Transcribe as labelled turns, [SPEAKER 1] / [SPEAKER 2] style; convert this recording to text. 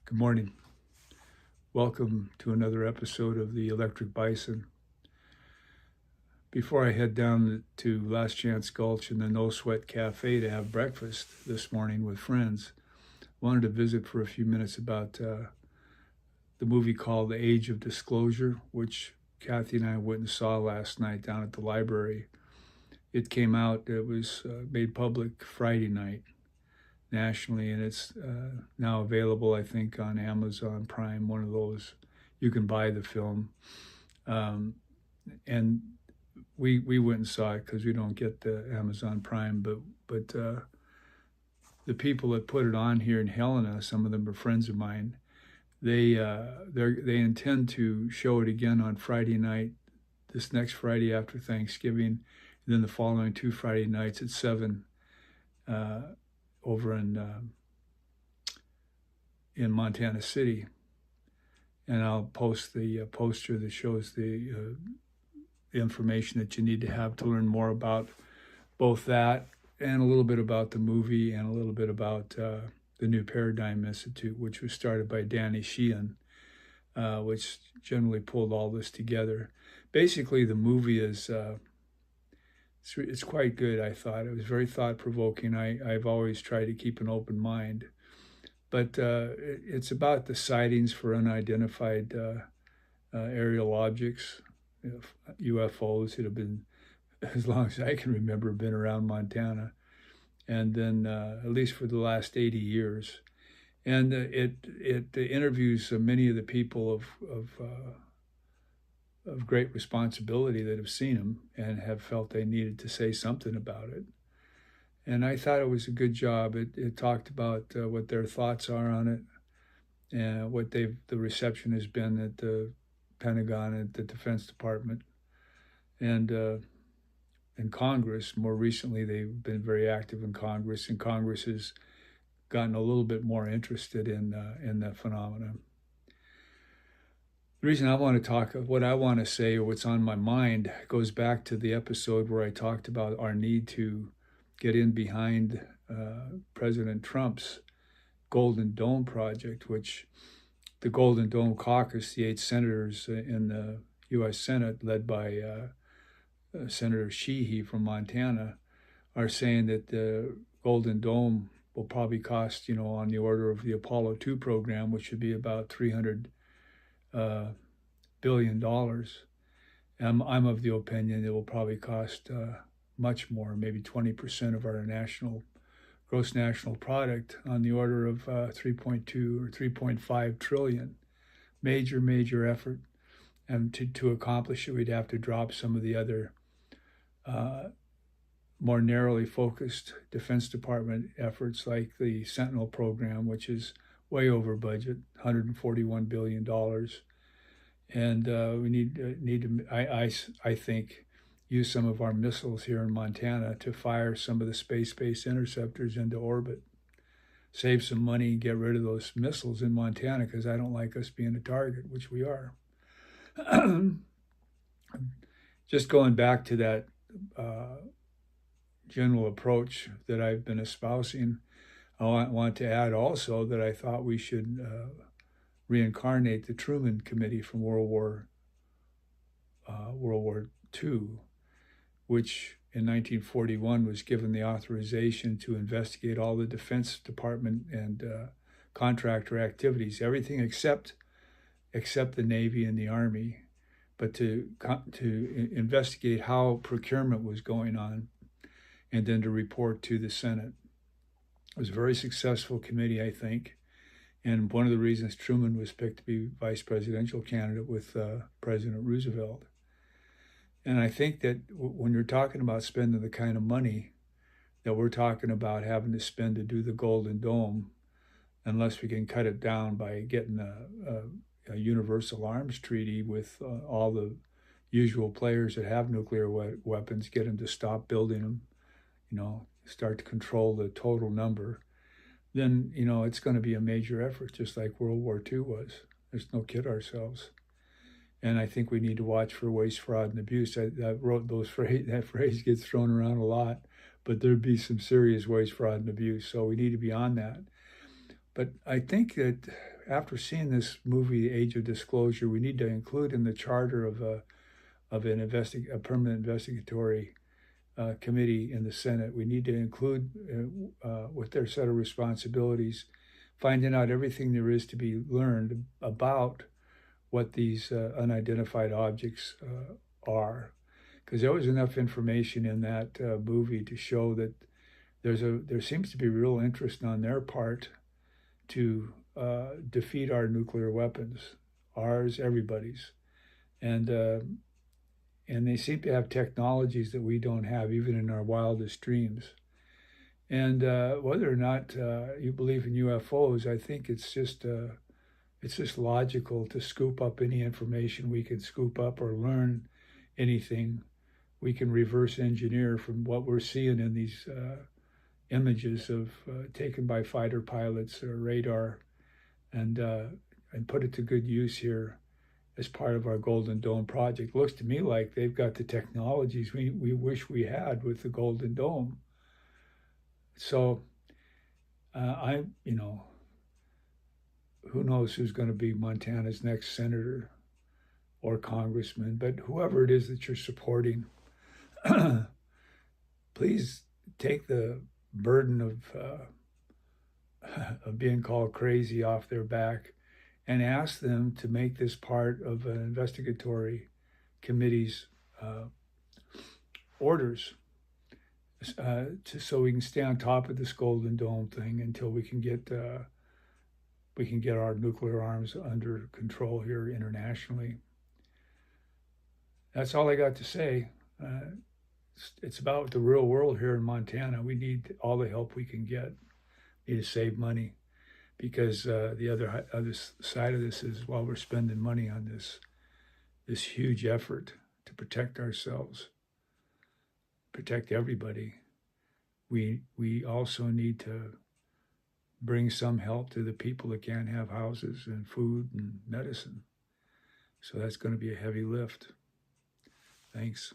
[SPEAKER 1] Good morning. Welcome to another episode of the Electric Bison. Before I head down to Last Chance Gulch and the No Sweat Cafe to have breakfast this morning with friends, I wanted to visit for a few minutes about the movie called The Age of Disclosure, which Kathy and I went and saw last night down at the library. It came out, it was made public Friday night nationally, and it's now available, I think, on Amazon Prime, one of those. You can buy the film. And we went and saw it because we don't get the Amazon Prime, but the people that put it on here in Helena, some of them are friends of mine. They intend to show it again on Friday night, this next Friday after Thanksgiving, and then the following two Friday nights at 7 over in Montana City. And I'll post the poster that shows the information that you need to have to learn more about both that and a little bit about the movie and a little bit about the New Paradigm Institute, which was started by Danny Sheehan, which generally pulled all this together. Basically, the movie is it's quite good, I thought. It was very thought-provoking. I've always tried to keep an open mind. But it's about the sightings for unidentified aerial objects, UFOs that have been, as long as I can remember, been around Montana, and then at least for the last 80 years. And it interviews many of the people of great responsibility that have seen them and have felt they needed to say something about it. And I thought it was a good job. It talked about what their thoughts are on it and what the reception has been at the Pentagon and the Defense Department and in Congress. More recently, they've been very active in Congress, and Congress has gotten a little bit more interested in that phenomenon. The reason I want to talk, what I want to say, or what's on my mind, goes back to the episode where I talked about our need to get in behind President Trump's Golden Dome project, which the Golden Dome caucus, the 8 senators in the U.S. Senate, led by Senator Sheehy from Montana, are saying that the Golden Dome will probably cost, on the order of the Apollo 2 program, which would be about $300 billion. I'm of the opinion it will probably cost much more, maybe 20% of our gross national product, on the order of 3.2 or 3.5 trillion. Major effort. And to accomplish it, we'd have to drop some of the other more narrowly focused Defense Department efforts, like the Sentinel program, which is way over budget, $141 billion. And we need to, I think, use some of our missiles here in Montana to fire some of the space-based interceptors into orbit. Save some money and get rid of those missiles in Montana, because I don't like us being a target, which we are. Just going back to that general approach that I've been espousing, I want to add also that I thought we should reincarnate the Truman Committee from World War II, which in 1941 was given the authorization to investigate all the Defense Department and contractor activities, everything except the Navy and the Army, but to investigate how procurement was going on, and then to report to the Senate. It was a very successful committee, I think, and one of the reasons Truman was picked to be vice presidential candidate with President Roosevelt. And I think that when you're talking about spending the kind of money that we're talking about having to spend to do the Golden Dome, unless we can cut it down by getting a universal arms treaty with all the usual players that have nuclear weapons, get them to stop building them, start to control the total number, then, it's going to be a major effort, just like World War II was. Let's no kid ourselves. And I think we need to watch for waste, fraud, and abuse. I wrote that phrase gets thrown around a lot, but there'd be some serious waste, fraud, and abuse. So we need to be on that. But I think that after seeing this movie, Age of Disclosure, we need to include in the charter of a permanent investigatory committee in the Senate. We need to include with their set of responsibilities, finding out everything there is to be learned about what these unidentified objects are, because there was enough information in that movie to show that there seems to be real interest on their part to defeat our nuclear weapons, ours, everybody's, and they seem to have technologies that we don't have, even in our wildest dreams. And whether or not you believe in UFOs, I think it's just logical to scoop up any information we can scoop up, or learn anything we can reverse engineer from what we're seeing in these images of taken by fighter pilots or radar, and put it to good use here as part of our Golden Dome project. Looks to me like they've got the technologies we wish we had with the Golden Dome. So who knows who's going to be Montana's next senator or congressman, but whoever it is that you're supporting, please take the burden of being called crazy off their back, and ask them to make this part of an investigatory committee's orders, so we can stay on top of this Golden Dome thing until we can get our nuclear arms under control here internationally. That's all I got to say. It's about the real world here in Montana. We need all the help we can get. We need to save money, because the other side of this is, while we're spending money on this huge effort to protect ourselves, protect everybody, we also need to bring some help to the people that can't have houses and food and medicine. So that's going to be a heavy lift. Thanks.